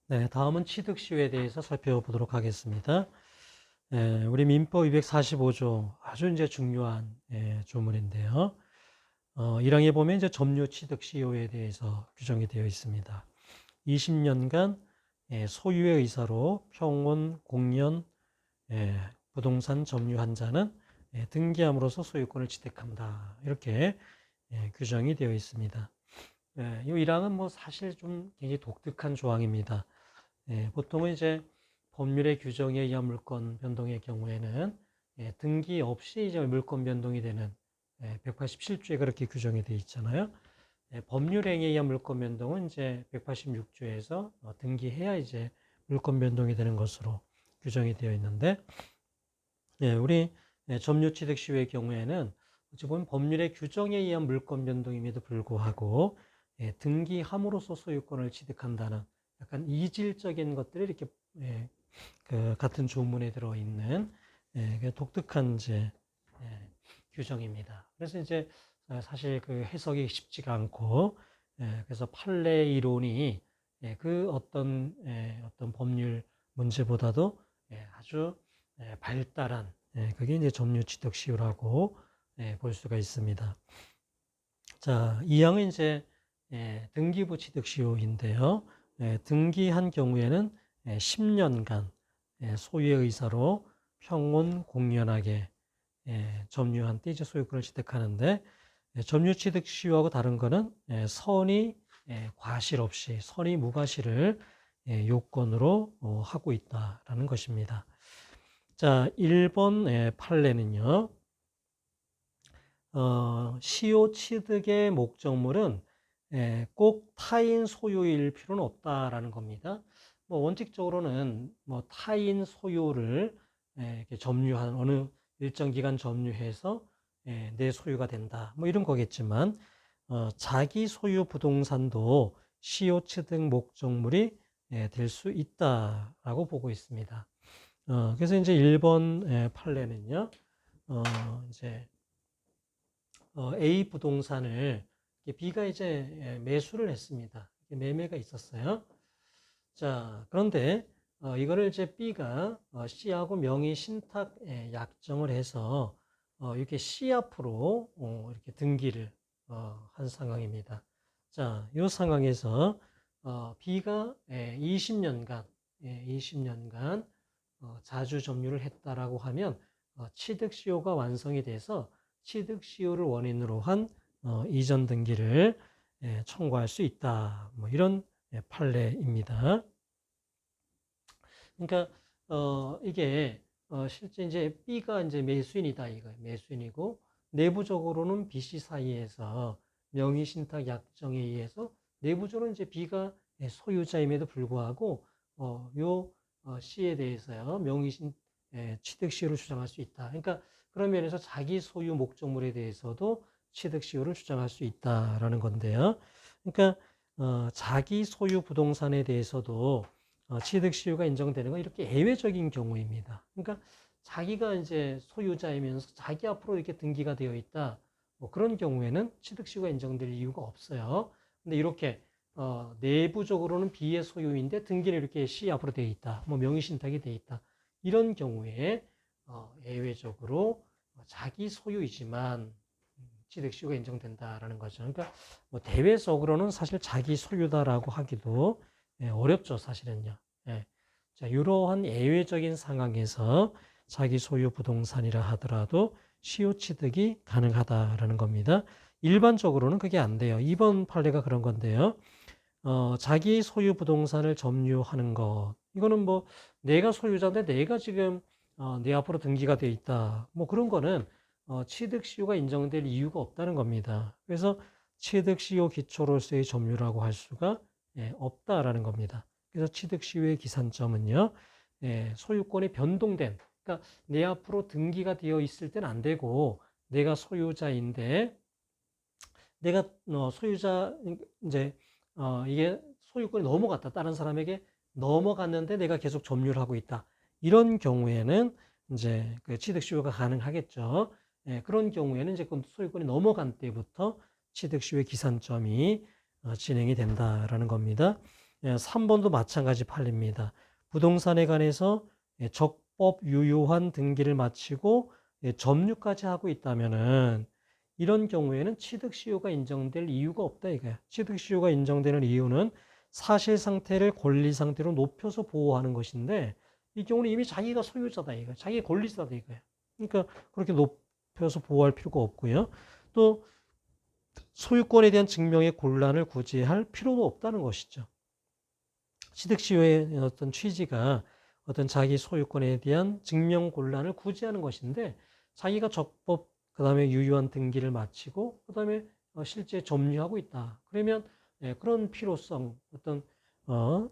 네, 다음은 취득시효에 대해서 살펴보도록 하겠습니다. 우리 민법 245조 아주 이제 중요한 조문인데요. 1항에 보면 이제 점유 취득시효에 대해서 규정이 되어 있습니다. 20년간 소유의 의사로 평온, 공연, 부동산 점유한 자는 등기함으로써 소유권을 취득한다. 이렇게 규정이 되어 있습니다. 이 1항은 뭐 사실 좀 굉장히 독특한 조항입니다. 보통은 이제 법률의 규정에 의한 물권 변동의 경우에는 등기 없이 이제 물권 변동이 되는 187조에 그렇게 규정이 되어 있잖아요. 법률행위에 의한 물권 변동은 이제 186조에서 등기해야 이제 물권 변동이 되는 것으로 규정이 되어 있는데, 우리 점유취득시효의 경우에는 어찌 보면 법률의 규정에 의한 물권 변동임에도 불구하고 등기함으로써 소유권을 취득한다는 약간 이질적인 것들이 이렇게 그 같은 조문에 들어있는 그 독특한 이제 규정입니다. 그래서 이제 사실 그 해석이 쉽지가 않고, 그래서 판례 이론이 그 어떤 법률 문제보다도 아주 발달한, 그게 이제 점유취득시효라고 볼 수가 있습니다. 자, 2항은 이제 등기부 취득시효인데요. 등기한 경우에는 10년간 소유의 의사로 평온 공연하게 점유한 때 이제 소유권을 취득하는데, 점유취득시효하고 다른 거는 선의 과실 없이 선의 무과실을 요건으로 하고 있다라는 것입니다. 자, 1번 판례는요. 시효 취득의 목적물은 꼭 타인 소유일 필요는 없다라는 겁니다. 뭐 원칙적으로는 뭐 타인 소유를 이렇게 점유한 어느 일정 기간 점유해서 내 소유가 된다. 뭐 이런 거겠지만 자기 소유 부동산도 시효 취득 목적물이 될 수 있다라고 보고 있습니다. 그래서 이제 1번 판례는요. 이제 A 부동산을 B가 이제 매수를 했습니다. 매매가 있었어요. 자, 그런데 이거를 이제 B가 C하고 명의 신탁 약정을 해서 이렇게 C 앞으로 이렇게 등기를 한 상황입니다. 자, 이 상황에서 B가 20년간 자주 점유를 했다라고 하면 취득시효가 완성이 돼서 취득시효를 원인으로 한 이전 등기를 청구할 수 있다. 뭐 이런 판례입니다. 그러니까 이게 실제 이제 B가 이제 매수인이다 이거 매수인이고, 내부적으로는 B, C 사이에서 명의신탁 약정에 의해서 내부적으로 이제 B가 소유자임에도 불구하고 요 C에 대해서요 명의신 취득시효를 주장할 수 있다. 그러니까 그런 면에서 자기 소유 목적물에 대해서도 취득시효를 주장할 수 있다라는 건데요. 그러니까 자기 소유 부동산에 대해서도 취득시효가 인정되는 건 이렇게 예외적인 경우입니다. 그러니까 자기가 이제 소유자이면서 자기 앞으로 이렇게 등기가 되어 있다. 뭐 그런 경우에는 취득시효가 인정될 이유가 없어요. 근데 이렇게 내부적으로는 B의 소유인데 등기는 이렇게 C 앞으로 되어 있다. 뭐 명의신탁이 되어 있다. 이런 경우에 예외적으로 자기 소유이지만 취득시효가 인정된다라는 거죠. 그러니까 뭐 대외적으로는 사실 자기 소유다라고 하기도 어렵죠, 사실은요. 자, 이러한 예외적인 상황에서 자기 소유 부동산이라 하더라도 시효 취득이 가능하다라는 겁니다. 일반적으로는 그게 안 돼요. 2번 판례가 그런 건데요. 자기 소유 부동산을 점유하는 것. 이거는 뭐 내가 소유자인데 내가 지금 내 앞으로 등기가 돼 있다. 뭐 그런 거는 취득시효가 인정될 이유가 없다는 겁니다. 그래서 취득시효 기초로서의 점유라고 할 수가 없다라는 겁니다. 그래서 취득시효의 기산점은요, 소유권이 변동된, 그러니까 내 앞으로 등기가 되어 있을 때는 안 되고, 내가 소유자인데, 내가 소유자, 이제, 이게 소유권이 넘어갔다. 다른 사람에게 넘어갔는데 내가 계속 점유를 하고 있다. 이런 경우에는 이제 그 취득시효가 가능하겠죠. 그런 경우에는 이제 그 소유권이 넘어간 때부터 취득시효의 기산점이 진행이 된다라는 겁니다. 3번도 마찬가지 판례입니다. 부동산에 관해서 적법 유효한 등기를 마치고 점유까지 하고 있다면은 이런 경우에는 취득시효가 인정될 이유가 없다 이거야. 취득시효가 인정되는 이유는 사실 상태를 권리 상태로 높여서 보호하는 것인데 이 경우는 이미 자기가 소유자다 이거야. 자기 권리자다 이거야. 그러니까 그렇게 높여서 보호할 필요가 없고요. 또 소유권에 대한 증명의 곤란을 굳이 할 필요도 없다는 것이죠. 취득시효의 어떤 취지가 어떤 자기 소유권에 대한 증명 곤란을 구제하는 것인데 자기가 적법 그다음에 유효한 등기를 마치고 그다음에 실제 점유하고 있다. 그러면 그런 필요성 어떤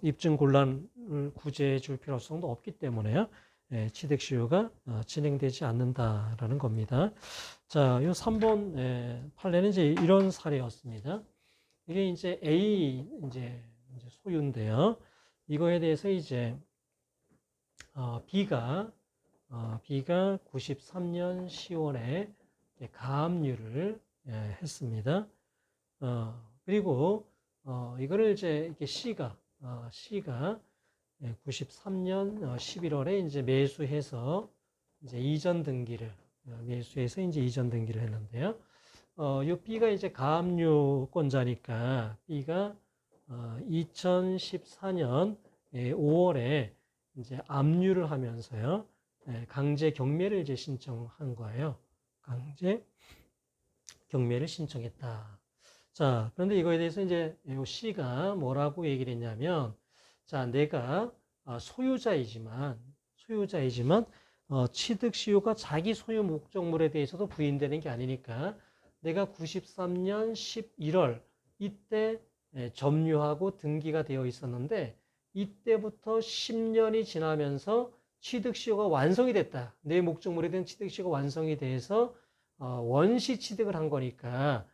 입증 곤란을 구제해 줄 필요성도 없기 때문에요. 취득시효가 진행되지 않는다라는 겁니다. 자, 이 3번 판례는 이제 이런 사례였습니다. 이게 이제 A 이제 소유인데요. 이거에 대해서 이제 B가 93년 10월에 가압류를 했습니다. 그리고 이거를 이제 이렇게 C가 93년 11월에 이제 매수해서 이제 이전 등기를 매수해서 이제 이전 등기를 했는데요. 요 B가 이제 가압류권자니까 B가 2014년 5월에 이제 압류를 하면서요. 강제 경매를 이제 신청한 거예요. 강제 경매를 신청했다. 자, 그런데 이거에 대해서 이제 C가 뭐라고 얘기를 했냐면, 자, 내가 소유자이지만 취득시효가 자기 소유 목적물에 대해서도 부인되는 게 아니니까 내가 93년 11월 이때 점유하고 등기가 되어 있었는데 이때부터 10년이 지나면서 취득시효가 완성이 됐다. 내 목적물에 대한 취득시효가 완성이 돼서 원시 취득을 한 거니까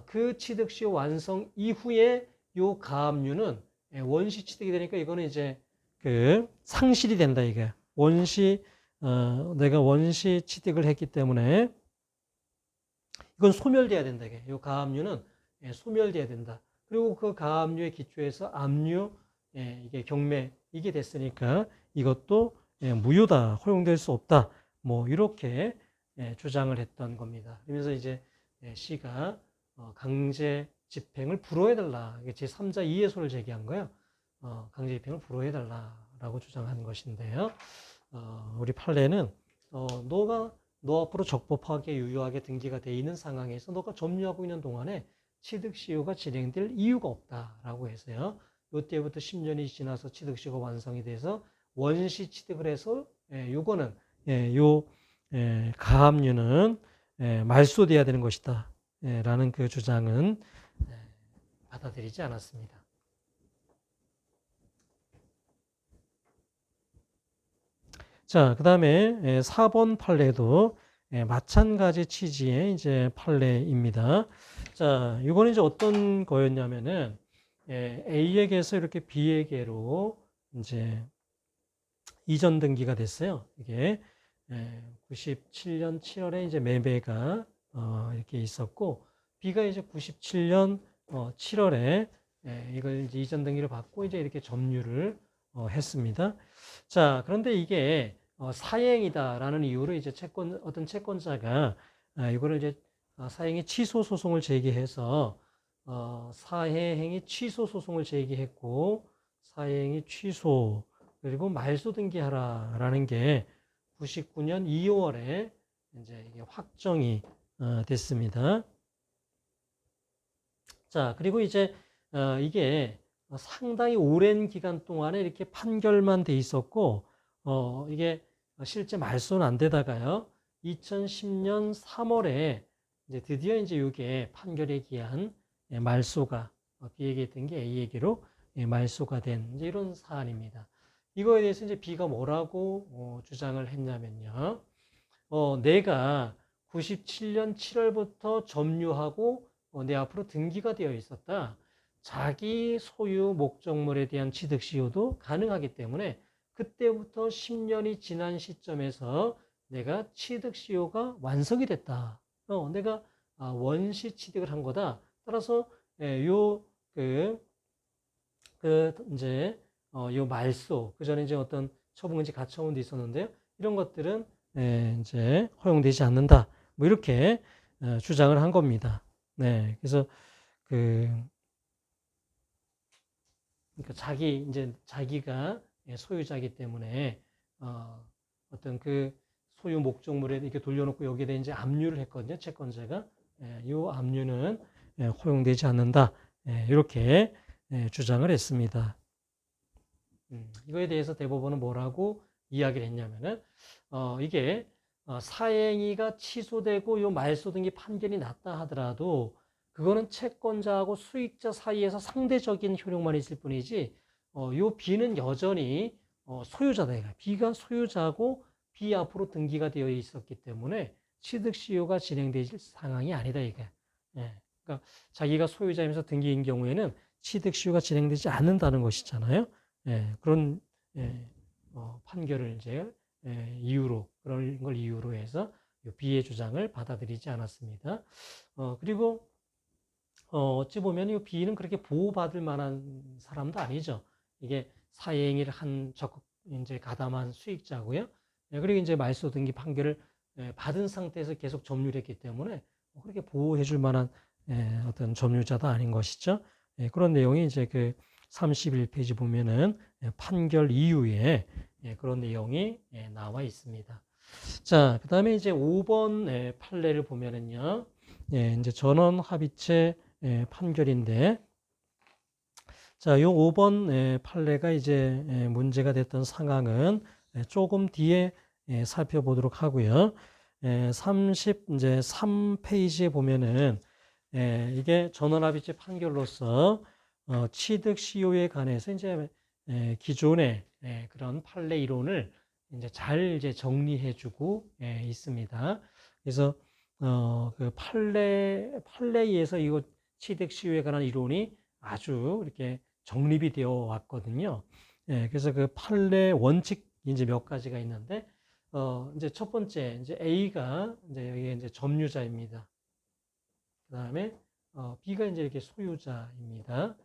그 취득시효 완성 이후에 요 가압류는 원시 취득이 되니까 이거는 이제 그 상실이 된다 이게. 내가 원시 취득을 했기 때문에 이건 소멸돼야 된다 이게. 요 가압류는 소멸돼야 된다. 그리고 그 가압류의 기초에서 압류 이게 경매 이게 됐으니까 이것도 무효다, 허용될 수 없다. 뭐 이렇게 주장을 했던 겁니다. 그러면서 이제 C가 강제 집행을 불허해달라. 제3자 이해소를 제기한 거예요. 강제 집행을 불허해달라라고 주장한 것인데요. 우리 판례는 너가 너 앞으로 적법하게 유효하게 등기가 돼 있는 상황에서 너가 점유하고 있는 동안에 취득시효가 진행될 이유가 없다라고 해서요. 이때부터 10년이 지나서 취득시효가 완성이 돼서 원시 취득을 해서 요거는 요 가압류는 말소돼야 되는 것이다 라는 그 주장은 받아들이지 않았습니다. 자, 그 다음에 4번 판례도 마찬가지 취지의 이제 판례입니다. 자, 이거는 이제 어떤 거였냐면은 A에게서 이렇게 B에게로 이제 이전 등기가 됐어요. 이게 97년 7월에 이제 매매가 이렇게 있었고 B가 이제 97년 7월에 이걸 이제 이전 등기를 받고 이제 이렇게 점유를 했습니다. 자, 그런데 이게 사행이다라는 이유로 이제 어떤 채권자가 이거를 이제 사행의 취소 소송을 제기해서 사행이 취소 소송을 제기했고 사행이 취소 그리고 말소 등기하라라는 게 99년 2월에 이제 이게 확정이 됐습니다. 자, 그리고 이제 이게 상당히 오랜 기간 동안에 이렇게 판결만 돼 있었고 이게 실제 말소는 안 되다가요. 2010년 3월에 이제 드디어 이제 이게 판결에 기한 말소가 B에게 있던 게 A에게로 말소가 된 이제 이런 사안입니다. 이거에 대해서 이제 B가 뭐라고 주장을 했냐면요. 내가 97년 7월부터 점유하고 내 앞으로 등기가 되어 있었다. 자기 소유 목적물에 대한 취득시효도 가능하기 때문에 그때부터 10년이 지난 시점에서 내가 취득시효가 완성이 됐다. 내가 원시 취득을 한 거다. 따라서 이제 요 말소, 그 전에 이제 어떤 처분금지 가처분도 있었는데요. 이런 것들은 이제 허용되지 않는다. 뭐 이렇게 주장을 한 겁니다. 네, 그래서 그러니까 자기가 소유자이기 때문에 어떤 그 소유 목적물에 이렇게 돌려놓고 여기에 이제 압류를 했거든요. 채권자가. 이 압류는 허용되지 않는다. 이렇게 주장을 했습니다. 이거에 대해서 대법원은 뭐라고 이야기를 했냐면은 이게 사행위가 취소되고 요 말소 등기 판결이 났다 하더라도 그거는 채권자하고 수익자 사이에서 상대적인 효력만 있을 뿐이지 요 B는 여전히 소유자다. B가 소유자고 B 앞으로 등기가 되어 있었기 때문에 취득 시효가 진행되질 상황이 아니다. 이게. 그러니까 자기가 소유자이면서 등기인 경우에는 취득 시효가 진행되지 않는다는 것이잖아요. 그런 판결을 이제 이유로 그런 걸 이유로 해서 B의 주장을 받아들이지 않았습니다. 그리고 어찌 보면 이 B는 그렇게 보호받을 만한 사람도 아니죠. 이게 사행위를 한 적극 이제 가담한 수익자고요. 그리고 이제 말소 등기 판결을 받은 상태에서 계속 점유했기 때문에 그렇게 보호해줄 만한 어떤 점유자도 아닌 것이죠. 그런 내용이 이제 그 31페이지 보면은 판결 이후에 그런 내용이 나와 있습니다. 자, 그 다음에 이제 5번 판례를 보면은요, 이제 전원 합의체 판결인데, 자, 요 5번 판례가 이제 문제가 됐던 상황은 조금 뒤에 살펴보도록 하고요. 33페이지에 보면은 이게 전원합의체 판결로서 취득 시효에 관해서 이제 기존의 그런 판례 이론을 이제 잘 이제 정리해주고 있습니다. 그래서 그 판례에서 이거 취득 시효에 관한 이론이 아주 이렇게 정립이 되어 왔거든요. 그래서 그 판례 원칙 이제 몇 가지가 있는데 이제 첫 번째 이제 A가 이제 여기 이제 점유자입니다. 그 다음에 B가 이제 이렇게 소유자입니다.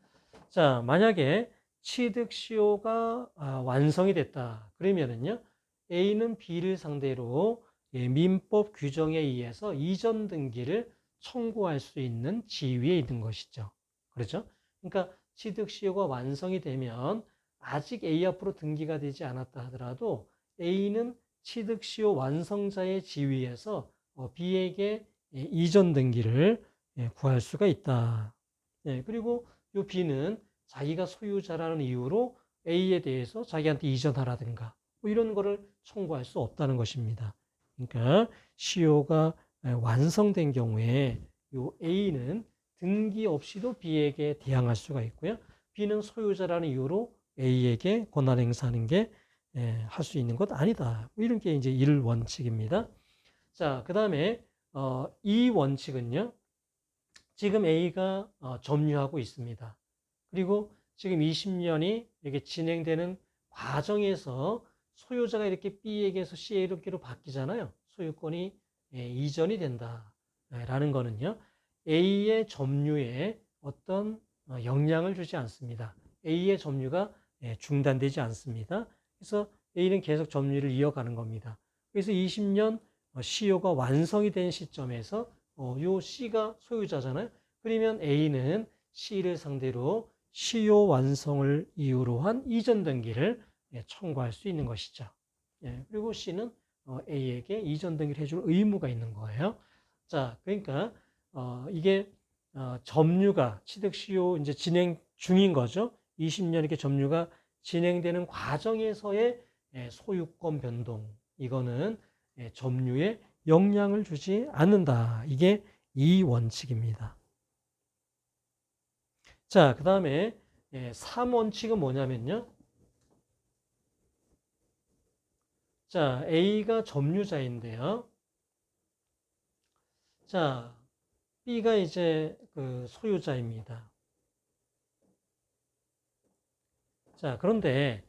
자, 만약에 취득 시효가 완성이 됐다. 그러면은요, A는 B를 상대로 민법 규정에 의해서 이전 등기를 청구할 수 있는 지위에 있는 것이죠. 그렇죠? 그러니까 취득 시효가 완성이 되면 아직 A 앞으로 등기가 되지 않았다 하더라도 A는 취득 시효 완성자의 지위에서 B에게 이전 등기를 구할 수가 있다. 그리고 이 B는 자기가 소유자라는 이유로 A에 대해서 자기한테 이전하라든가 뭐 이런 거를 청구할 수 없다는 것입니다. 그러니까 시효가 완성된 경우에 이 A는 등기 없이도 B에게 대항할 수가 있고요. B는 소유자라는 이유로 A에게 권한 행사하는 게 할 수 있는 것 아니다. 뭐 이런 게 이제 1원칙입니다. 자, 그 다음에 2원칙은요. 지금 A가 점유하고 있습니다. 그리고 지금 20년이 이렇게 진행되는 과정에서 소유자가 이렇게 B에게서 C로 바뀌잖아요. 소유권이 이전이 된다라는 거는요. A의 점유에 어떤 영향을 주지 않습니다. A의 점유가 중단되지 않습니다. 그래서 A는 계속 점유를 이어가는 겁니다. 그래서 20년 시효가 완성이 된 시점에서 요 C가 소유자잖아요. 그러면 A는 C를 상대로 시효 완성을 이유로 한 이전 등기를 청구할 수 있는 것이죠. 그리고 C는 A에게 이전 등기를 해줄 의무가 있는 거예요. 자, 그러니까 이게 점유가 취득 시효 이제 진행 중인 거죠. 20년 이렇게 점유가 진행되는 과정에서의 소유권 변동, 이거는 점유에 영향을 주지 않는다. 이게 이 원칙입니다. 자, 그 다음에 3원칙은 뭐냐면요. 자, A가 점유자인데요. 자, B가 이제 그 소유자입니다. 자, 그런데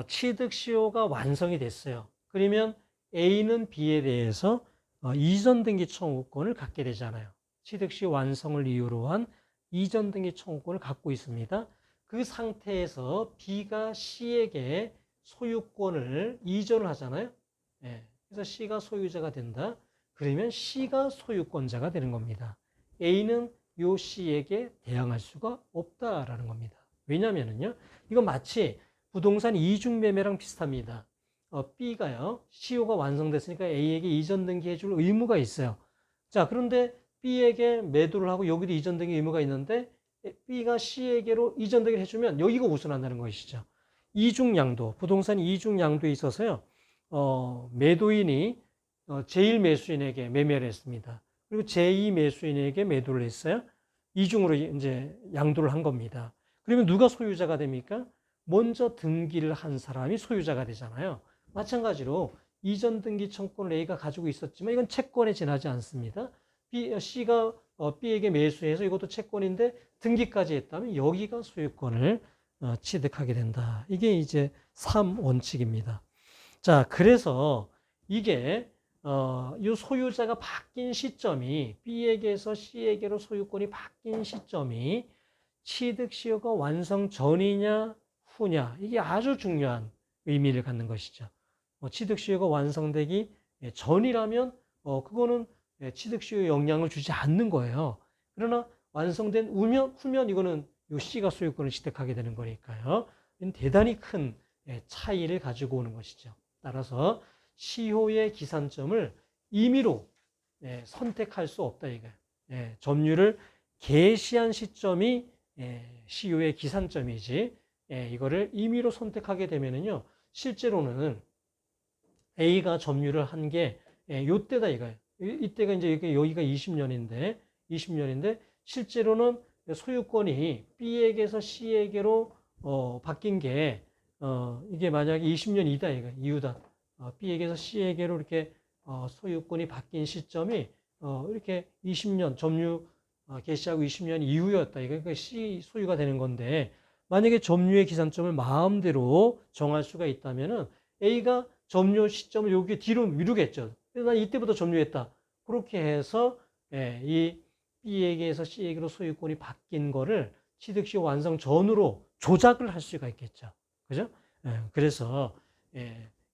취득 시효가 완성이 됐어요. 그러면 A는 B에 대해서 이전 등기 청구권을 갖게 되잖아요. 취득 시효 완성을 이유로 한 이전 등기 청구권을 갖고 있습니다. 그 상태에서 B가 C에게 소유권을 이전을 하잖아요. 예, 그래서 C가 소유자가 된다. 그러면 C가 소유권자가 되는 겁니다. A는 요 C에게 대항할 수가 없다라는 겁니다. 왜냐면은요, 이거 마치 부동산 이중매매랑 비슷합니다. B가요, CO가 완성됐으니까 A에게 이전 등기해줄 의무가 있어요. 자, 그런데 B에게 매도를 하고 여기도 이전 등기 의무가 있는데 B가 C에게로 이전 등기를 해주면 여기가 우선한다는 것이죠. 이중양도, 부동산 이중양도에 있어서요, 매도인이 제1 매수인에게 매매를 했습니다. 그리고 제2 매수인에게 매도를 했어요. 이중으로 이제 양도를 한 겁니다. 그러면 누가 소유자가 됩니까? 먼저 등기를 한 사람이 소유자가 되잖아요. 마찬가지로 이전 등기 청구권을 A가 가지고 있었지만 이건 채권에 지나지 않습니다. C가 B에게 매수해서 이것도 채권인데 등기까지 했다면 여기가 소유권을 취득하게 된다. 이게 이제 3원칙입니다. 자, 그래서 이게 이 소유자가 바뀐 시점이 B에게서 C에게로 소유권이 바뀐 시점이 취득 시효가 완성 전이냐 후냐 이게 아주 중요한 의미를 갖는 것이죠. 취득 시효가 완성되기 전이라면 그거는 취득 시효에 영향을 주지 않는 거예요. 그러나 완성된 후면 이거는 요 C가 소유권을 취득하게 되는 거니까요. 대단히 큰 차이를 가지고 오는 것이죠. 따라서 시효의 기산점을 임의로 선택할 수 없다 이거예요. 점유를 개시한 시점이 시효의 기산점이지 이거를 임의로 선택하게 되면은요 실제로는 A가 점유를 한 게 요때다 이거예요. 이때가 이제 여기가 20년인데 실제로는 소유권이 B에게서 C에게로 바뀐 게 이게 만약에 20년이다 이거 이유다. B에게서 C에게로 이렇게 소유권이 바뀐 시점이 이렇게 20년 점유 개시하고 20년 이후였다. 이거 그러니까 C 소유가 되는 건데 만약에 점유의 기산점을 마음대로 정할 수가 있다면은 A가 점유 시점을 여기 뒤로 미루겠죠. 그래서 난 이때부터 점유했다. 그렇게 해서 이 B에게서 C에게로 소유권이 바뀐 거를 취득시효 완성 전으로 조작을 할 수가 있겠죠. 그죠? 그래서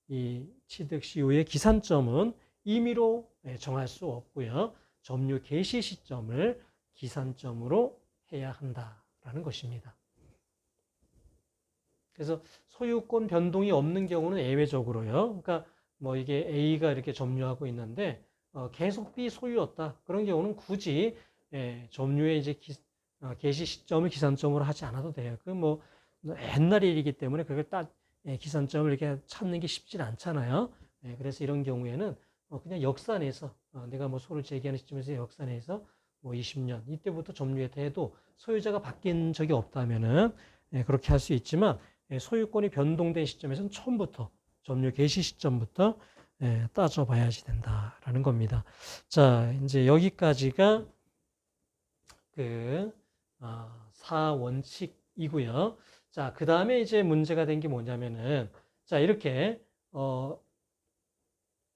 이 취득시효의 기산점은 임의로 정할 수 없고요. 점유 개시 시점을 기산점으로 해야 한다라는 것입니다. 그래서 소유권 변동이 없는 경우는 예외적으로요. 그러니까 뭐 이게 A가 이렇게 점유하고 있는데 계속 B 소유였다. 그런 경우는 굳이 점유의 이제 개시 시점을 기산점으로 하지 않아도 돼요. 그 뭐 옛날 일이기 때문에 그걸 딱 기산점을 이렇게 찾는 게 쉽진 않잖아요. 그래서 이런 경우에는 그냥 역산해서 내가 뭐 소를 제기하는 시점에서 역산해서 뭐 20년 이때부터 점유했다 해도 소유자가 바뀐 적이 없다면은 그렇게 할 수 있지만 소유권이 변동된 시점에서는 처음부터 점유 개시 시점부터 따져봐야지 된다라는 겁니다. 자, 이제 여기까지가 그 4원칙이고요. 자, 그 다음에 이제 문제가 된 게 뭐냐면은 자 이렇게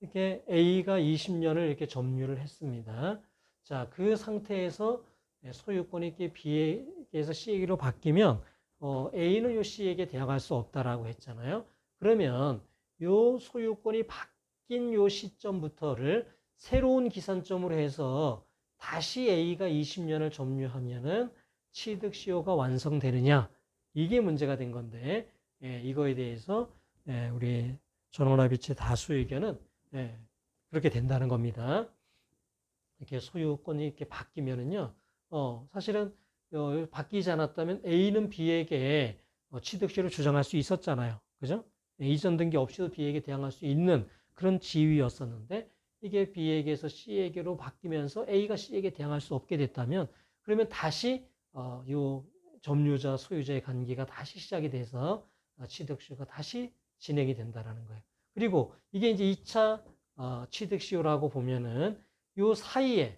이렇게 A가 20년을 이렇게 점유를 했습니다. 자, 그 상태에서 소유권이 이렇게 B에게서 C에게로 바뀌면 A는 요 C에게 대항할 수 없다라고 했잖아요. 그러면 요 소유권이 바뀐 요 시점부터를 새로운 기산점으로 해서 다시 A가 20년을 점유하면은 취득시효가 완성되느냐 이게 문제가 된 건데 이거에 대해서 우리 전원합의체 다수 의견은 그렇게 된다는 겁니다. 이렇게 소유권이 이렇게 바뀌면은요 사실은 바뀌지 않았다면 A는 B에게 취득시효를 주장할 수 있었잖아요. 그죠? 이전 등기 없이도 B에게 대항할 수 있는 그런 지위였었는데 이게 B에게서 C에게로 바뀌면서 A가 C에게 대항할 수 없게 됐다면 그러면 다시 요 점유자 소유자의 관계가 다시 시작이 돼서 취득시효가 다시 진행이 된다라는 거예요. 그리고 이게 이제 2차 취득시효라고 보면은 요 사이에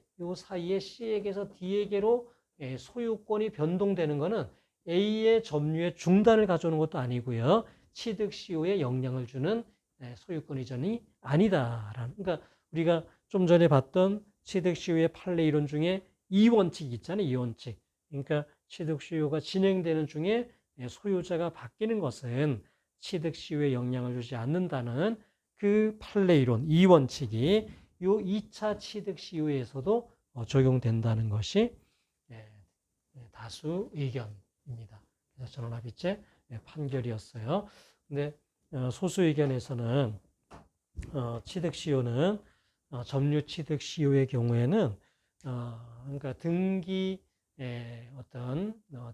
C에게서 D에게로 소유권이 변동되는 것은 A의 점유의 중단을 가져오는 것도 아니고요. 취득시효에 영향을 주는 소유권 이전이 아니다라는. 그러니까 우리가 좀 전에 봤던 취득시효의 판례 이론 중에 2원칙 있잖아요. 2원칙. 그러니까 취득시효가 진행되는 중에 소유자가 바뀌는 것은 취득 시효에 영향을 주지 않는다는 그 판례 이론, 이 원칙이 요 2차 취득 시효에서도 적용된다는 것이 다수 의견입니다. 그래서 전원합의체 판결이었어요. 근데 소수 의견에서는 취득 시효는 점유 취득 시효의 경우에는 그러니까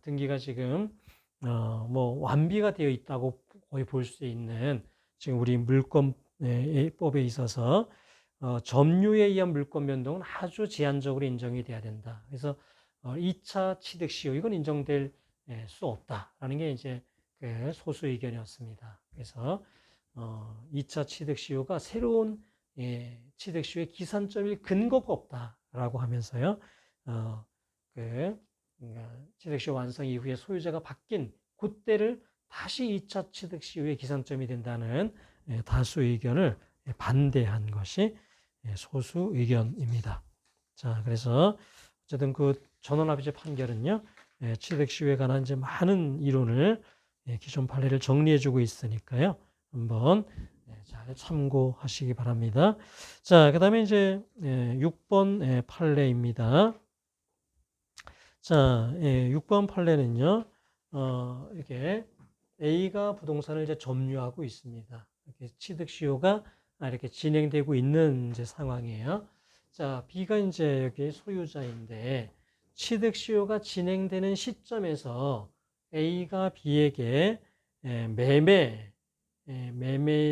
등기가 지금 뭐 완비가 되어 있다고 거의 볼 수 있는 지금 우리 물권법에 있어서 점유에 의한 물권 변동은 아주 제한적으로 인정이 돼야 된다. 그래서 2차 취득 시효 이건 인정될 수 없다라는 게 이제 그 소수 의견이었습니다. 그래서 2차 취득 시효가 새로운 취득 시효의 기산점일 근거가 없다라고 하면서요. 그러니까 취득 시효 완성 이후에 소유자가 바뀐 그때를 다시 2차 취득 시효의 기산점이 된다는 다수 의견을 반대한 것이 소수 의견입니다. 자, 그래서 어쨌든 그 전원합의체 판결은요, 취득 시효에 관한 이제 많은 이론을 기존 판례를 정리해주고 있으니까요, 한번 잘 참고하시기 바랍니다. 자, 그다음에 이제 6번 판례입니다. 자, 6번 판례는요, 이렇게 A가 부동산을 이제 점유하고 있습니다. 이렇게 취득 시효가 이렇게 진행되고 있는 이제 상황이에요. 자, B가 이제 여기 소유자인데 취득 시효가 진행되는 시점에서 A가 B에게 매매에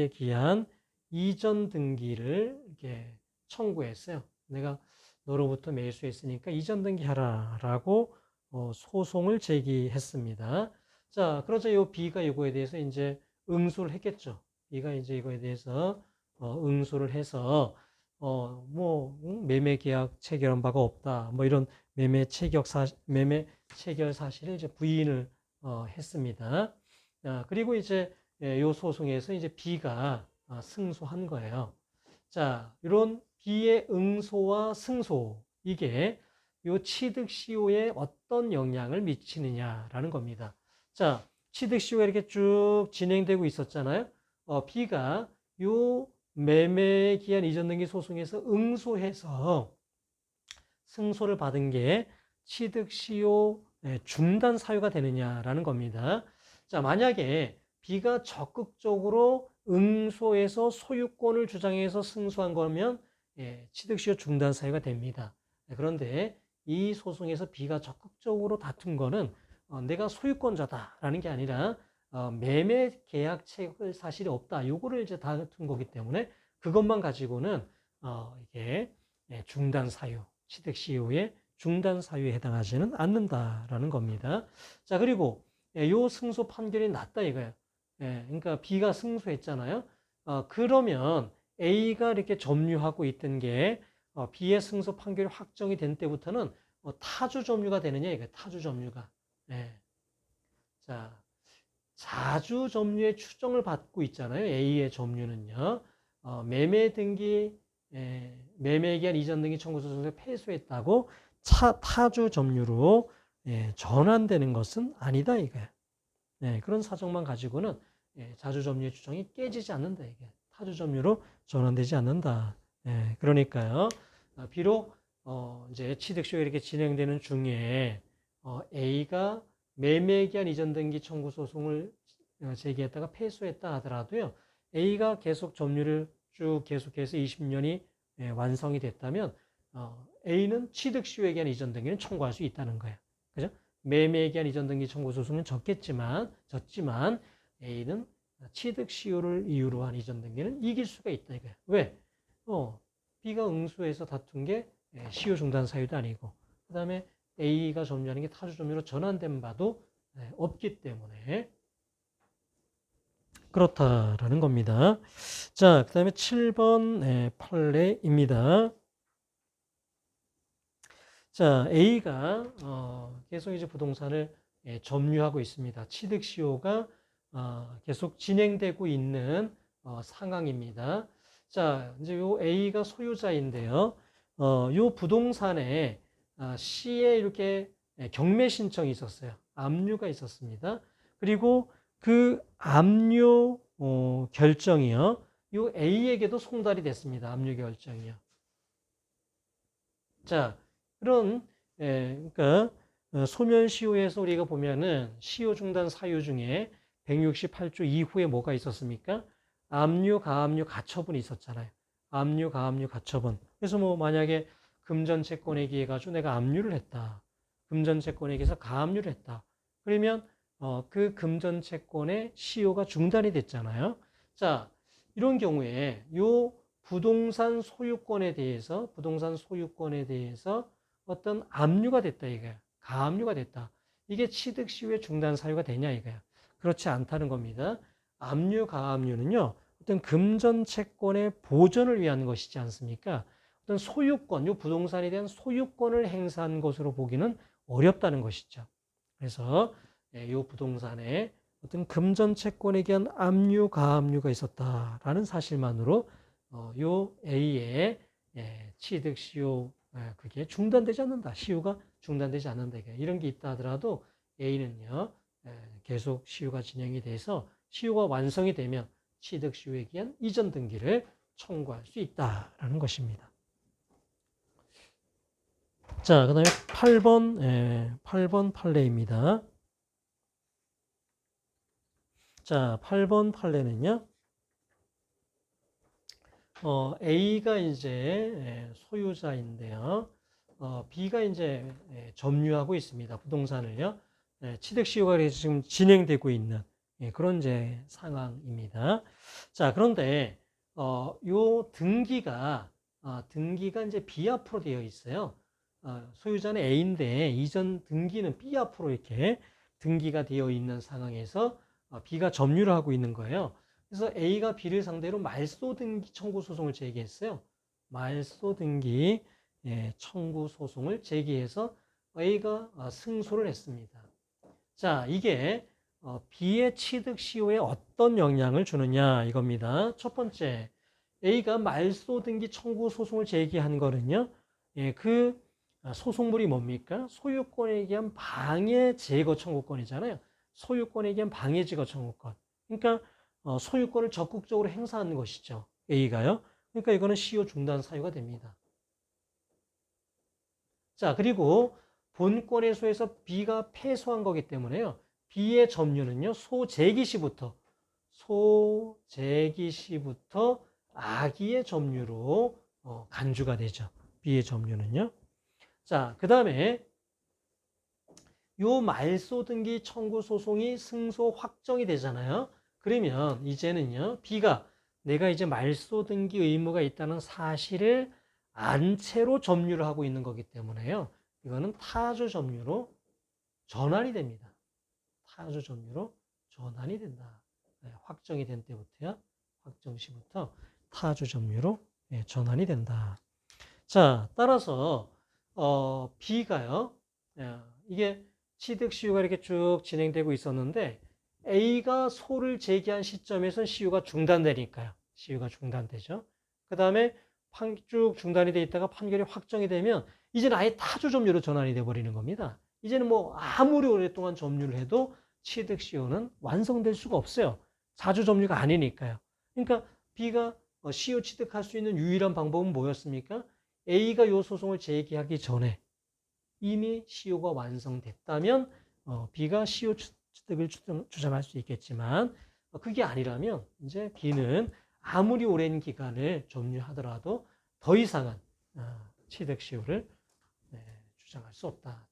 기한 이전 등기를 이렇게 청구했어요. 내가 너로부터 매수했으니까 이전 등기하라라고 소송을 제기했습니다. 자, 그러자 요 B가 이거에 대해서 이제 응소를 했겠죠. B가 이제 이거에 대해서 응소를 해서 매매 계약 체결한 바가 없다. 뭐 이런 매매 체결 사실을 이제 부인을 했습니다. 그리고 이제 요 소송에서 이제 B가 승소한 거예요. 자, 이런 B의 응소와 승소 이게 요 취득 시효에 어떤 영향을 미치느냐라는 겁니다. 자, 취득 시효가 이렇게 쭉 진행되고 있었잖아요. B가 요 매매 기한 이전 등기 소송에서 응소해서 승소를 받은 게 취득 시효 중단 사유가 되느냐라는 겁니다. 자, 만약에 B가 적극적으로 응소해서 소유권을 주장해서 승소한 거면 취득 시효 중단 사유가 됩니다. 그런데 이 소송에서 B가 적극적으로 다툰 거는 내가 소유권자다라는 게 아니라 매매 계약 체결 사실이 없다. 요거를 이제 다툰 거기 때문에 그것만 가지고는 이게 중단 사유, 취득 시효의 중단 사유에 해당하지는 않는다라는 겁니다. 자, 그리고 요 승소 판결이 났다 이거예요. 그러니까 B가 승소했잖아요. 그러면 A가 이렇게 점유하고 있던 게 B의 승소 판결이 확정이 된 때부터는 타주 점유가 되느냐 이거예요. 타주 점유가. 자, 자주 점유의 추정을 받고 있잖아요. A의 점유는요. 매매 등기, 매매에 기한 이전 등기 청구 소송에서 패소했다고 타주 점유로 전환되는 것은 아니다 이거예요. 그런 사정만 가지고는 자주 점유의 추정이 깨지지 않는다 이게 타주 점유로 전환되지 않는다. 그러니까요. 비록 이제 취득 시효가 이렇게 진행되는 중에 A가 매매에 기한 이전 등기 청구 소송을 제기했다가 패소했다 하더라도요. A가 계속 점유를 쭉 계속해서 20년이 완성이 됐다면 A는 취득 시효에 기한 이전 등기는 청구할 수 있다는 거예요. 그죠? 매매에 기한 이전 등기 청구 소송은 졌지만 A는 취득 시효를 이유로 한 이전 등기는 이길 수가 있다 이거예요. 왜? B가 응소해서 다툰 게 시효 중단 사유도 아니고 그다음에 A가 점유하는 게 타주 점유로 전환된 바도 없기 때문에 그렇다라는 겁니다. 자, 그다음에 7번 판례입니다. 자, A가 계속 이제 부동산을 점유하고 있습니다. 취득 시효가 계속 진행되고 있는 상황입니다. 자, 이제 요 A가 소유자인데요. 요 부동산에 C에 이렇게 경매 신청이 있었어요. 압류가 있었습니다. 그리고 그 압류 결정이요. 요 A에게도 송달이 됐습니다. 압류 결정이요. 자, 그런 그러니까 소멸시효에서 우리가 보면은 시효 중단 사유 중에 168조 이후에 뭐가 있었습니까? 압류, 가압류, 가처분이 있었잖아요. 압류, 가압류, 가처분. 그래서 뭐 만약에 금전채권에 의해 가지고 내가 압류를 했다. 금전채권에 의해서 가압류를 했다. 그러면 그 금전채권의 시효가 중단이 됐잖아요. 자, 이런 경우에 요 부동산 소유권에 대해서 어떤 압류가 됐다 이거야. 가압류가 됐다. 이게 취득시효의 중단 사유가 되냐 이거야. 그렇지 않다는 겁니다. 압류, 가압류는요. 어떤 금전채권의 보존을 위한 것이지 않습니까? 어떤 소유권, 이 부동산에 대한 소유권을 행사한 것으로 보기는 어렵다는 것이죠. 그래서 이 부동산에 어떤 금전채권에 대한 압류, 가압류가 있었다라는 사실만으로 요 A의 취득시효 그게 중단되지 않는다. 시효가 중단되지 않는다. 이런 게 있다 하더라도 A는요 계속 시효가 진행이 돼서 시효가 완성이 되면 취득시효에 의한 이전 등기를 청구할 수 있다라는 것입니다. 자, 그 다음에 8번 판례입니다. 자, 8번 판례는요. A가 이제 소유자인데요. B가 이제 점유하고 있습니다. 부동산을요. 취득시효가 지금 진행되고 있는 그런 이제 상황입니다. 자, 그런데 요 등기가 이제 B 앞으로 되어 있어요. 소유자는 A인데 이전 등기는 B 앞으로 이렇게 등기가 되어 있는 상황에서 B가 점유를 하고 있는 거예요. 그래서 A가 B를 상대로 말소등기 청구 소송을 제기했어요. 말소등기 청구 소송을 제기해서 A가 승소를 했습니다. 자, 이게 B의 취득 시효에 어떤 영향을 주느냐 이겁니다. 첫 번째, A가 말소등기 청구 소송을 제기한 거는요. 그 소송물이 뭡니까? 소유권에 의한 방해 제거 청구권이잖아요. 소유권에 의한 방해 제거 청구권. 그러니까 소유권을 적극적으로 행사하는 것이죠. A가요. 그러니까 이거는 시효 중단 사유가 됩니다. 자, 그리고 본권의 소에서 B가 패소한 거기 때문에요. B의 점유는요. 소재기 시부터 아기의 점유로 간주가 되죠. B의 점유는요. 자, 그 다음에 요 말소등기 청구 소송이 승소 확정이 되잖아요. 그러면 이제는요, B가 내가 이제 말소등기 의무가 있다는 사실을 안 채로 점유를 하고 있는 거기 때문에요. 이거는 타주 점유로 전환이 됩니다. 타주 점유로 전환이 된다. 확정이 된 때부터요. 확정 시부터 타주 점유로 전환이 된다. 자, 따라서 B가요. 이게 취득 시효가 이렇게 쭉 진행되고 있었는데 A가 소를 제기한 시점에선 시효가 중단되니까요. 시효가 중단되죠. 그 다음에 쭉 중단이 돼 있다가 판결이 확정이 되면 이제는 아예 타주 점유로 전환이 돼 버리는 겁니다. 이제는 뭐 아무리 오랫동안 점유를 해도 취득 시효는 완성될 수가 없어요. 자주 점유가 아니니까요. 그러니까 B가 시효 취득할 수 있는 유일한 방법은 뭐였습니까? A가 이 소송을 제기하기 전에 이미 시효가 완성됐다면 B가 시효 취득을 주장할 수 있겠지만 그게 아니라면 이제 B는 아무리 오랜 기간을 점유하더라도 더 이상은 취득 시효를 주장할 수 없다.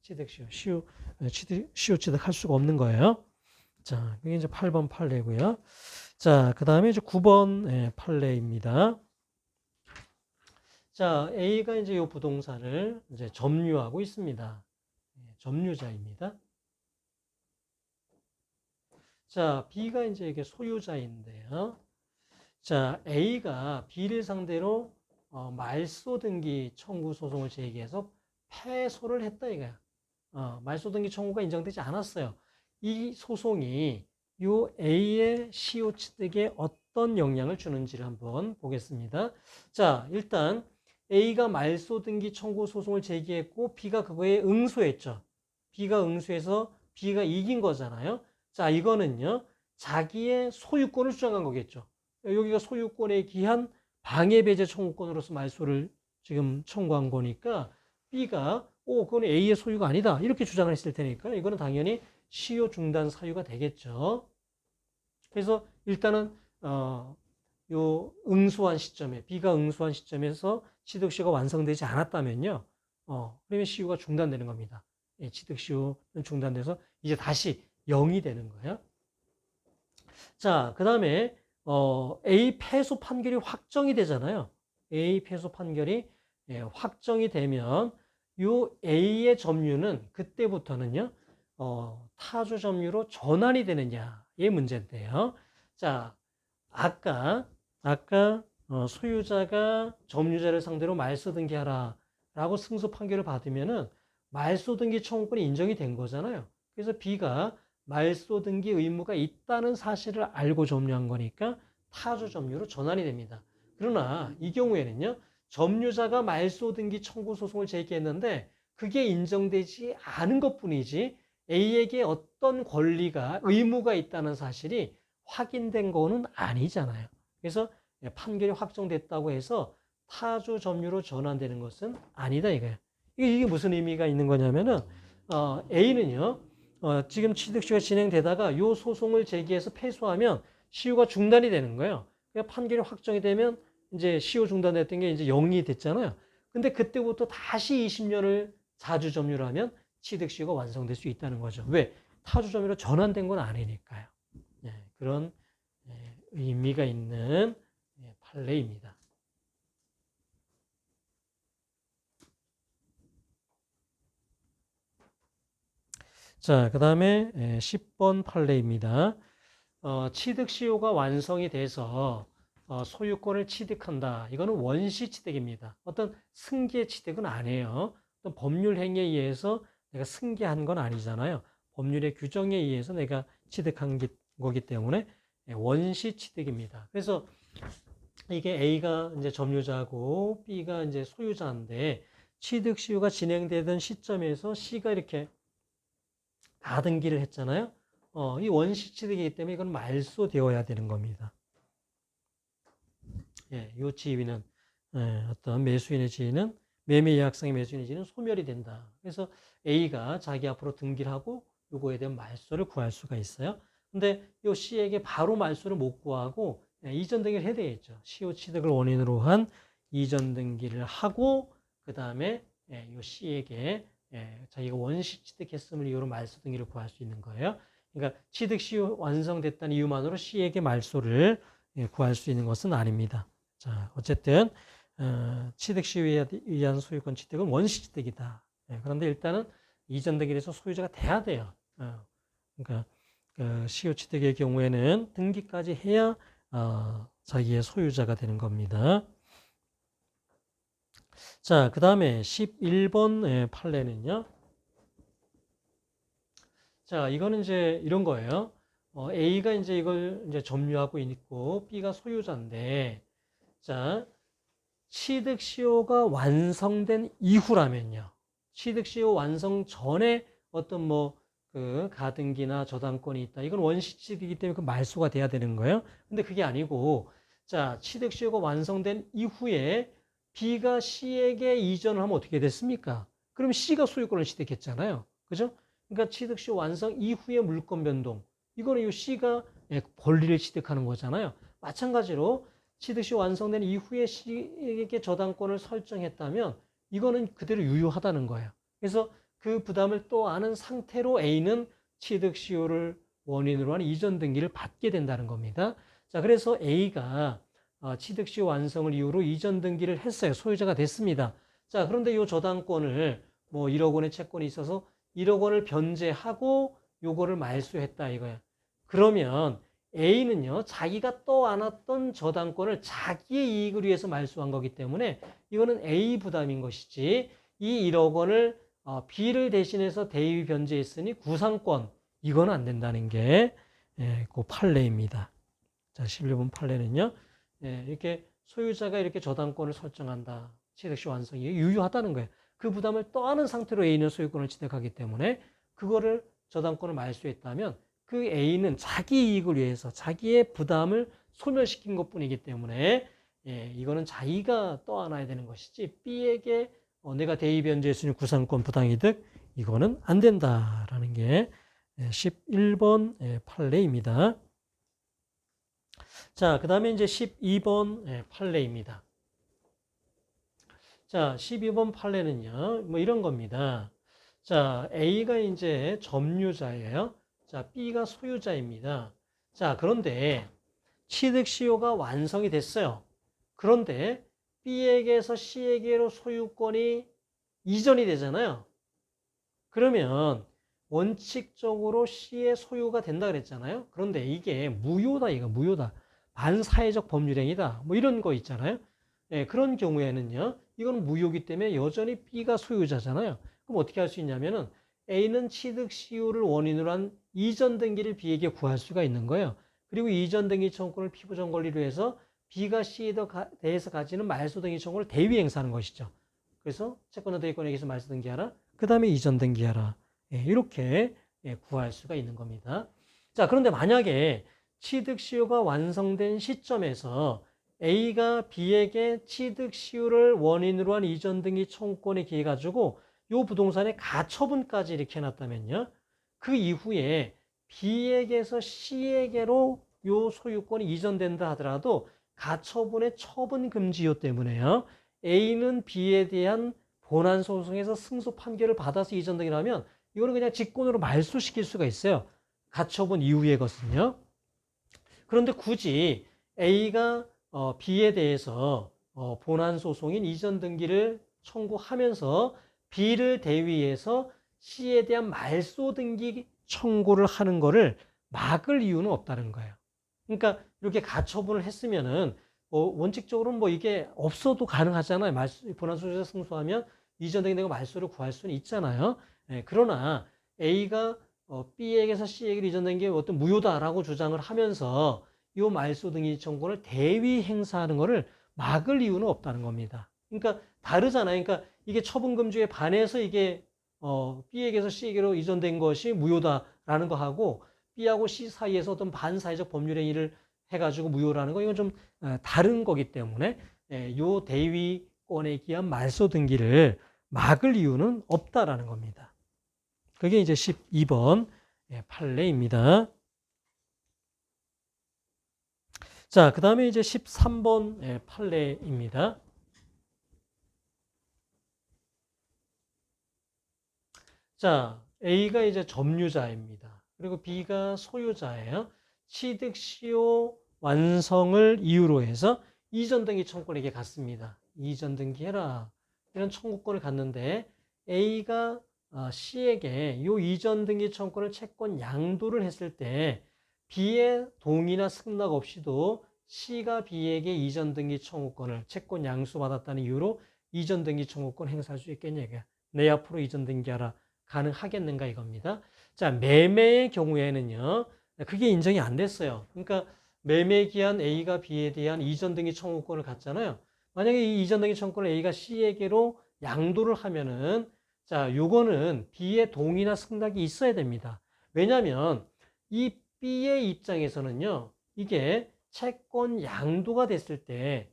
시효 취득할 수가 없는 거예요. 자, 그게 이제 8번 판례고요. 자, 그 다음에 이제 9번 판례입니다. 자, A가 이제 이 부동산을 이제 점유하고 있습니다. 점유자입니다. 자, B가 이제 이게 소유자인데요. 자, A가 B를 상대로 말소등기 청구 소송을 제기해서 패소를 했다 이거야. 말소등기 청구가 인정되지 않았어요. 이 소송이 요 A의 시효 취득에 어떤 영향을 주는지를 한번 보겠습니다. 자, 일단 A가 말소등기 청구 소송을 제기했고 B가 그거에 응소했죠. B가 응소해서 B가 이긴 거잖아요. 자, 이거는요, 자기의 소유권을 주장한 거겠죠. 여기가 소유권에 기한 방해배제 청구권으로서 말소를 지금 청구한 거니까 B가 그건 A의 소유가 아니다 이렇게 주장을 했을 테니까 이거는 당연히 시효 중단 사유가 되겠죠. 그래서 일단은 요 응수한 시점에 B가 응수한 시점에서 취득시효가 완성되지 않았다면요, 그러면 시효가 중단되는 겁니다. 예, 취득시효는 중단돼서 이제 다시 0이 되는 거예요. 자, 그 다음에 A 패소 판결이 확정이 되잖아요. A 패소 판결이 확정이 되면 요 A의 점유는 그때부터는요, 타주 점유로 전환이 되느냐의 문제인데요. 자, 아까 소유자가 점유자를 상대로 말소 등기하라 라고 승소 판결을 받으면은 말소 등기 청구권이 인정이 된 거잖아요. 그래서 B가 말소 등기 의무가 있다는 사실을 알고 점유한 거니까 타주 점유로 전환이 됩니다. 그러나 이 경우에는요, 점유자가 말소 등기 청구 소송을 제기했는데 그게 인정되지 않은 것뿐이지 A에게 어떤 권리가 의무가 있다는 사실이 확인된 거는 아니잖아요. 그래서 판결이 확정됐다고 해서 타주 점유로 전환되는 것은 아니다 이거예요. 이게 무슨 의미가 있는 거냐면은 A는요, 지금 취득시효가 진행되다가 이 소송을 제기해서 패소하면 시효가 중단이 되는 거예요. 그러니까 판결이 확정이 되면 이제 시효 중단됐던 게 이제 0이 됐잖아요. 근데 그때부터 다시 20년을 자주 점유를 하면 취득시효가 완성될 수 있다는 거죠. 왜? 타주 점유로 전환된 건 아니니까요. 그런 의미가 있는 판례입니다. 자, 그 다음에 10번 판례입니다. 취득시효가 완성이 돼서 소유권을 취득한다. 이거는 원시 취득입니다. 어떤 승계 취득은 아니에요. 어떤 법률 행위에 의해서 내가 승계한 건 아니잖아요. 법률의 규정에 의해서 내가 취득한 거기 때문에 원시 취득입니다. 그래서 이게 A가 이제 점유자고 B가 이제 소유자인데 취득시효가 진행되던 시점에서 C가 이렇게 다등기를 했잖아요. 이 원시 취득이기 때문에 이건 말소되어야 되는 겁니다. 예, 이 지위는 어떤 매수인의 지위는 매매 예약상의 매수인의 지위는 소멸이 된다. 그래서 A가 자기 앞으로 등기를 하고 요거에 대한 말소를 구할 수가 있어요. 근데 요 C에게 바로 말소를 못 구하고 이전 등기를 해야 되겠죠. 시효 취득을 원인으로 한 이전 등기를 하고 그 다음에 요 C에게 자기가 원시 취득했음을 이유로 말소 등기를 구할 수 있는 거예요. 그러니까 취득 시효 완성됐다는 이유만으로 C에게 말소를 구할 수 있는 것은 아닙니다. 자, 어쨌든 취득 시효에 의한 소유권 취득은 원시 취득이다. 그런데 일단은 이전 등기에서 소유자가 돼야 돼요. 그러니까 시효 취득의 경우에는 등기까지 해야 자기의 소유자가 되는 겁니다. 자, 그 다음에 11번 판례는요. 자, 이거는 이제 이런 거예요. A가 이제 이걸 이제 점유하고 있고 B가 소유자인데, 자, 취득시효가 완성된 이후라면요. 취득시효 완성 전에 어떤 그 가등기나 저당권이 있다. 이건 원시취득이기 때문에 그 말소가 돼야 되는 거예요. 근데 그게 아니고, 자, 취득시효가 완성된 이후에 B가 C에게 이전을 하면 어떻게 됐습니까? 그럼 C가 소유권을 취득했잖아요. 그죠? 그러니까 취득시효 완성 이후의 물권 변동. 이거는 이 C가 권리를 취득하는 거잖아요. 마찬가지로 취득시 완성된 이후에 C에게 저당권을 설정했다면 이거는 그대로 유효하다는 거예요. 그래서 그 부담을 또 아는 상태로 A는 취득시효를 원인으로 한 이전 등기를 받게 된다는 겁니다. 자, 그래서 A가 취득시효 완성을 이유로 이전 등기를 했어요. 소유자가 됐습니다. 자, 그런데 이 저당권을 1억 원의 채권이 있어서 1억 원을 변제하고 요거를 말소했다 이거야. 그러면 A는요, 자기가 떠안았던 저당권을 자기의 이익을 위해서 말소한 거기 때문에 이거는 A 부담인 것이지, 이 1억 원을 B를 대신해서 대위 변제했으니 구상권, 이건 안 된다는 게 그 판례입니다. 자, 11번 판례는요, 이렇게 소유자가 이렇게 저당권을 설정한다. 취득시 완성이 유효하다는 거예요. 그 부담을 떠안은 상태로 A는 소유권을 취득하기 때문에 그거를 저당권을 말소했다면 그 A는 자기 이익을 위해서 자기의 부담을 소멸시킨 것뿐이기 때문에 이거는 자기가 떠안아야 되는 것이지 B에게 내가 대의변제할 수 있는 구상권 부당이득 이거는 안 된다라는 게 11번 판례입니다. 자, 그 다음에 이제 12번 판례입니다. 자, 12번 판례는요, 뭐 이런 겁니다. 자, A가 이제 점유자예요. 자, B가 소유자입니다. 자, 그런데 취득 시효가 완성이 됐어요. 그런데 B에게서 C에게로 소유권이 이전이 되잖아요. 그러면 원칙적으로 C의 소유가 된다 그랬잖아요. 그런데 이게 무효다, 이거 무효다. 반사회적 법률행위다. 뭐 이런 거 있잖아요. 그런 경우에는요, 이건 무효기 때문에 여전히 B가 소유자잖아요. 그럼 어떻게 할 수 있냐면은 A는 취득 시효를 원인으로 한 이전 등기를 B에게 구할 수가 있는 거예요. 그리고 이전 등기 청구권을 피부정 권리로 해서 B가 C에 대해서 가지는 말소 등기 청구를 대위 행사하는 것이죠. 그래서 채권자 대위권에게서 말소 등기하라. 그 다음에 이전 등기하라. 이렇게 구할 수가 있는 겁니다. 자, 그런데 만약에 취득 시효가 완성된 시점에서 A가 B에게 취득 시효를 원인으로 한 이전 등기 청구권에 기해 가지고 이 부동산의 가처분까지 이렇게 해놨다면요. 그 이후에 B에게서 C에게로 이 소유권이 이전된다 하더라도 가처분의 처분 금지요 때문에요. A는 B에 대한 본안 소송에서 승소 판결을 받아서 이전 등기라면 이거는 그냥 직권으로 말소시킬 수가 있어요. 가처분 이후의 것은요. 그런데 굳이 A가 B에 대해서 본안 소송인 이전 등기를 청구하면서 B를 대위해서 C에 대한 말소 등기 청구를 하는 거를 막을 이유는 없다는 거예요. 그러니까 이렇게 가처분을 했으면은 원칙적으로는 뭐 이게 없어도 가능하잖아요. 본안 소송에서 승소하면 이전 등기 내가 말소를 구할 수는 있잖아요. 그러나 A가 B에게서 C에게 이전된 게 어떤 무효다라고 주장을 하면서 이 말소 등기 청구를 대위 행사하는 것을 막을 이유는 없다는 겁니다. 그러니까 다르잖아요. 그러니까 이게 처분금지에 반해서 이게 B에게서 C에게로 이전된 것이 무효다라는 거 하고 B하고 C 사이에서 어떤 반사회적 법률행위를 해가지고 무효라는 거 이건 좀 다른 거기 때문에 요 대위권에 기한 말소 등기를 막을 이유는 없다라는 겁니다. 그게 이제 12번 판례입니다. 자, 그 다음에 이제 13번 판례입니다. 자, A가 이제 점유자입니다. 그리고 B가 소유자예요. 취득 시효 완성을 이유로 해서 이전 등기 청구권에게 갔습니다. 이전 등기해라. 이런 청구권을 갔는데 A가 C에게 이 이전 등기 청구권을 채권 양도를 했을 때 B의 동의나 승낙 없이도 C가 B에게 이전 등기 청구권을 채권 양수받았다는 이유로 이전 등기 청구권 행사할 수 있겠냐 이게. 내 앞으로 이전 등기하라. 가능하겠는가 이겁니다. 자, 매매의 경우에는요. 그게 인정이 안 됐어요. 그러니까 매매 기한 A가 B에 대한 이전 등기 청구권을 갖잖아요. 만약에 이 이전 등기 청구권을 A가 C에게로 양도를 하면은 자, 요거는 B의 동의나 승낙이 있어야 됩니다. 왜냐하면 이 B의 입장에서는요. 이게 채권 양도가 됐을 때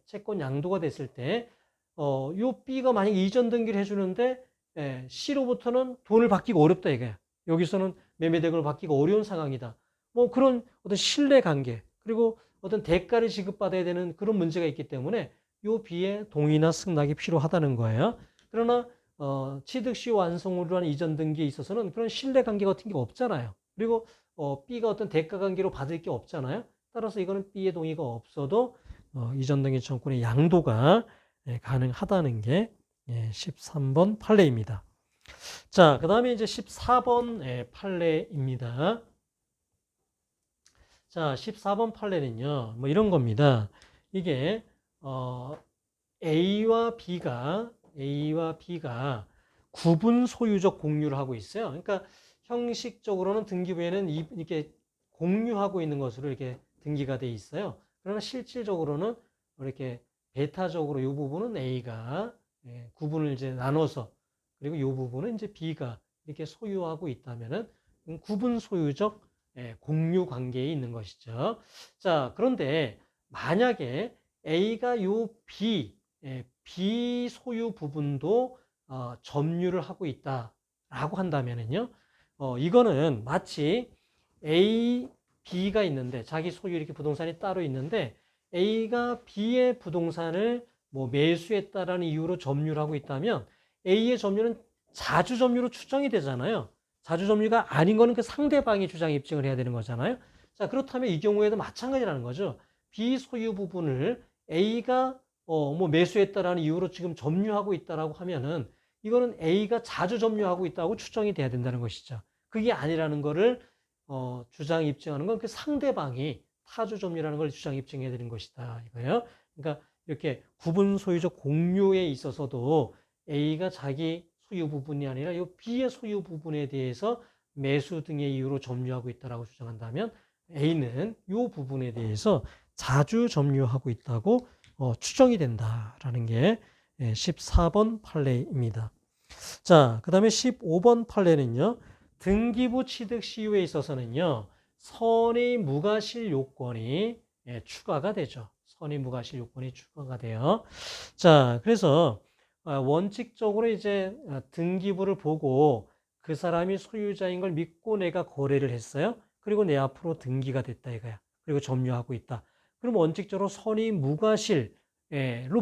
요 B가 만약 이전 등기를 해주는데 C로부터는 돈을 받기가 어렵다 이거야. 여기서는 매매대금을 받기가 어려운 상황이다. 뭐 그런 어떤 신뢰 관계 그리고 어떤 대가를 지급받아야 되는 그런 문제가 있기 때문에 요 B의 동의나 승낙이 필요하다는 거예요. 그러나 취득 시 완성으로 한 이전 등기에 있어서는 그런 신뢰 관계 같은 게 없잖아요. 그리고 B가 어떤 대가 관계로 받을 게 없잖아요. 따라서 이거는 B의 동의가 없어도 이전 등기 청구권의 양도가 가능하다는 게 13번 판례입니다. 자, 그 다음에 이제 14번 판례입니다. 자, 14번 판례는요, 뭐 이런 겁니다. 이게, A와 B가 구분 소유적 공유를 하고 있어요. 그러니까 형식적으로는 등기부에는 이렇게 공유하고 있는 것으로 이렇게 등기가 돼 있어요. 그러나 실질적으로는 이렇게 배타적으로 이 부분은 A가 구분을 이제 나눠서 그리고 이 부분은 이제 B가 이렇게 소유하고 있다면은 구분 소유적 공유 관계에 있는 것이죠. 자, 그런데 만약에 A가 요 B 소유 부분도 점유를 하고 있다라고 한다면은요, 이거는 마치 A, B가 있는데 자기 소유 이렇게 부동산이 따로 있는데 A가 B의 부동산을 뭐 매수했다라는 이유로 점유를 하고 있다면 A의 점유는 자주 점유로 추정이 되잖아요. 자주 점유가 아닌 거는 그 상대방이 주장 입증을 해야 되는 거잖아요. 자, 그렇다면 이 경우에도 마찬가지라는 거죠. B 소유 부분을 A가 뭐 매수했다라는 이유로 지금 점유하고 있다라고 하면은 이거는 A가 자주 점유하고 있다고 추정이 돼야 된다는 것이죠. 그게 아니라는 거를 주장 입증하는 건 그 상대방이 타주 점유라는 걸 주장 입증해야 되는 것이다 이거예요. 그러니까 이렇게 구분 소유적 공유에 있어서도 A가 자기 소유 부분이 아니라 이 B의 소유 부분에 대해서 매수 등의 이유로 점유하고 있다라고 주장한다면 A는 이 부분에 대해서 자주 점유하고 있다고 추정이 된다라는 게 14번 판례입니다. 자, 그 다음에 15번 판례는요. 등기부 취득 시효에 있어서는요. 선의 무과실 요건이 추가가 되죠. 선의 무과실 요건이 추가가 돼요. 자, 그래서 원칙적으로 이제 등기부를 보고 그 사람이 소유자인 걸 믿고 내가 거래를 했어요. 그리고 내 앞으로 등기가 됐다 이거야. 그리고 점유하고 있다. 그럼 원칙적으로 선의 무과실로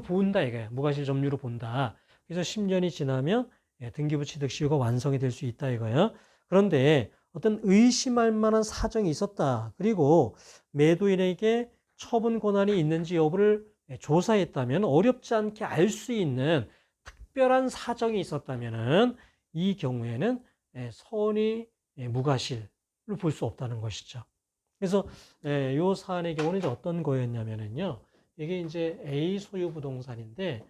본다 이거야. 무과실 점유로 본다. 그래서 10년이 지나면 등기부 취득 시효가 완성이 될 수 있다 이거예요. 그런데 어떤 의심할 만한 사정이 있었다. 그리고 매도인에게 처분 권한이 있는지 여부를 조사했다면 어렵지 않게 알 수 있는 특별한 사정이 있었다면은 이 경우에는 선의 무과실을 볼 수 없다는 것이죠. 그래서 이 사안의 경우는 이제 어떤 거였냐면은요. 이게 이제 A 소유 부동산인데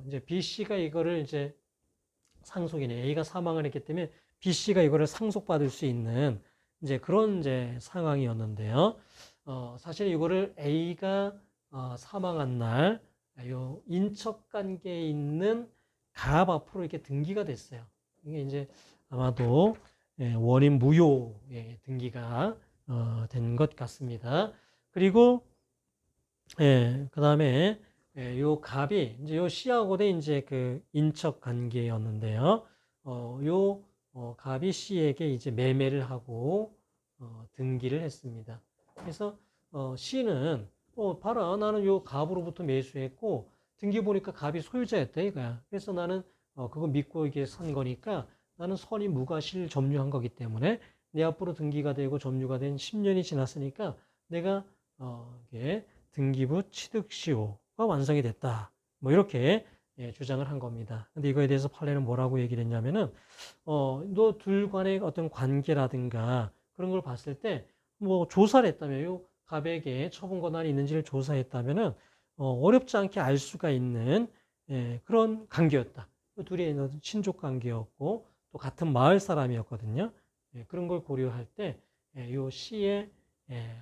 이제 B 씨가 이거를 이제 상속이네. A가 사망을 했기 때문에 B 씨가 이거를 상속받을 수 있는 이제 그런 이제 상황이었는데요. 사실 이거를 A가 사망한 날, 요 인척 관계에 있는 갑 앞으로 이렇게 등기가 됐어요. 이게 이제 아마도 원인 무효의 등기가 된 것 같습니다. 그리고 그 다음에 요 갑이 이제 요 C하고도 이제 그 인척 관계였는데요. 요 갑이 C에게 이제 매매를 하고 등기를 했습니다. 그래서 C는 봐라 나는 요 갑으로부터 매수했고 등기 보니까 갑이 소유자였다 이거야. 그래서 나는 그거 믿고 이게 산 거니까 나는 선의 무과실 점유한 거기 때문에 내 앞으로 등기가 되고 점유가 된 10년이 지났으니까 내가 이게 등기부 취득시효가 완성이 됐다. 뭐 이렇게 주장을 한 겁니다. 근데 이거에 대해서 판례는 뭐라고 얘기를 했냐면은 너 둘 간의 어떤 관계라든가 그런 걸 봤을 때 뭐 조사를 했다며요. 갑에게 처분 권한이 있는지를 조사했다면은 어렵지 않게 알 수가 있는 그런 관계였다. 둘이 친족 관계였고 또 같은 마을 사람이었거든요. 그런 걸 고려할 때 이 C의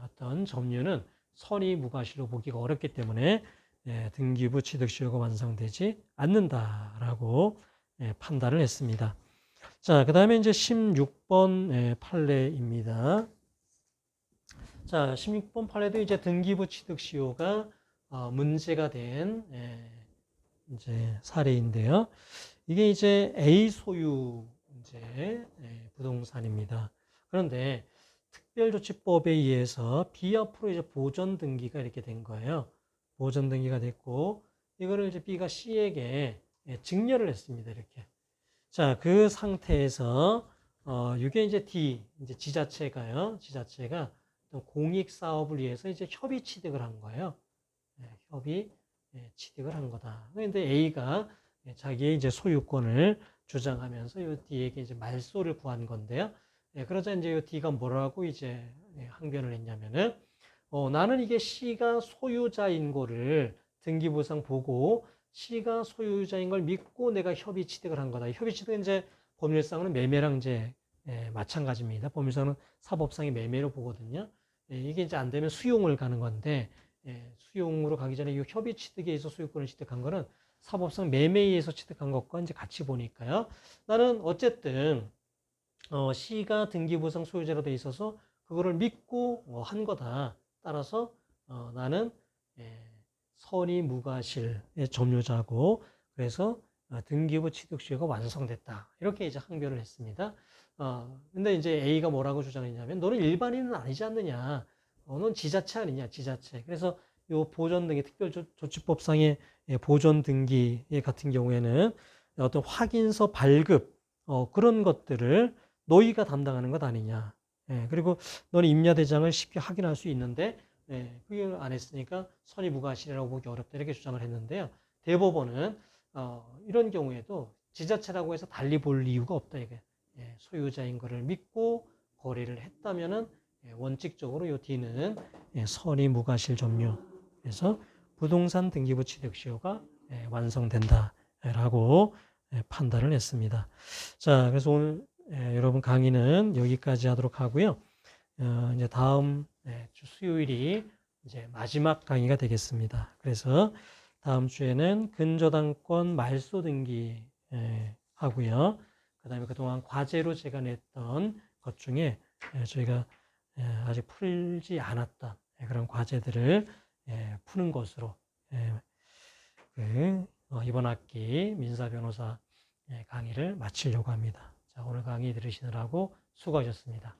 어떤 점유는 선의 무과실로 보기가 어렵기 때문에 등기부 취득시효가 완성되지 않는다라고 판단을 했습니다. 자, 그 다음에 이제 16번 판례입니다. 자, 16번 판례도 이제 등기부 취득시효가 문제가 된 이제 사례인데요. 이게 이제 A 소유 이제 부동산입니다. 그런데 특별조치법에 의해서 B 앞으로 이제 보전 등기가 이렇게 된 거예요. 보전 등기가 됐고 이거를 이제 B가 C에게 증여를 했습니다. 이렇게. 자, 그 상태에서 이게 이제 D 이제 지자체가요. 지자체가 공익 사업을 위해서 이제 협의 취득을 한 거예요. 협의 취득을 한 거다. 그런데 A가 자기의 이제 소유권을 주장하면서 이 D에게 이제 말소를 구한 건데요. 그러자 이제 이 D가 뭐라고 이제 항변을 했냐면은 나는 이게 C가 소유자인 거를 등기부상 보고 C가 소유자인 걸 믿고 내가 협의 취득을 한 거다. 협의 취득은 이제 법률상으로는 매매랑 이제 마찬가지입니다. 법률상은 사법상의 매매로 보거든요. 이게 이제 안 되면 수용을 가는 건데 수용으로 가기 전에 이 협의 취득에 의해서 소유권을 취득한 거는 사법상 매매에 의해서 취득한 것과 이제 같이 보니까요. 나는 어쨌든 C가 등기부상 소유자로 돼 있어서 그거를 믿고 한 거다. 따라서 나는 선의 무과실의 점유자고 그래서 등기부 취득시효가 완성됐다. 이렇게 이제 항변을 했습니다. 근데 이제 A가 뭐라고 주장했냐면 너는 일반인은 아니지 않느냐. 넌 지자체 아니냐, 지자체. 그래서 요 보전 등기 특별조치법상의 보전 등기 같은 경우에는 어떤 확인서 발급 그런 것들을 너희가 담당하는 것 아니냐. 그리고 너는 임야대장을 쉽게 확인할 수 있는데 그게 안 했으니까 선의무과실이라고 보기 어렵다 이렇게 주장을 했는데요. 대법원은 이런 경우에도 지자체라고 해서 달리 볼 이유가 없다 이게. 소유자인 것을 믿고 거래를 했다면은 원칙적으로 요 D는 선의무과실 점유. 그래서 부동산 등기부 취득시효가 완성된다라고 판단을 했습니다. 자, 그래서 오늘 여러분 강의는 여기까지 하도록 하고요. 이제 다음 주 수요일이 이제 마지막 강의가 되겠습니다. 그래서 다음 주에는 근저당권 말소 등기 하고요. 그다음에 그동안 과제로 제가 냈던 것 중에 저희가 아직 풀지 않았던 그런 과제들을 푸는 것으로 이번 학기 민사 변호사 강의를 마치려고 합니다. 자, 오늘 강의 들으시느라고 수고하셨습니다.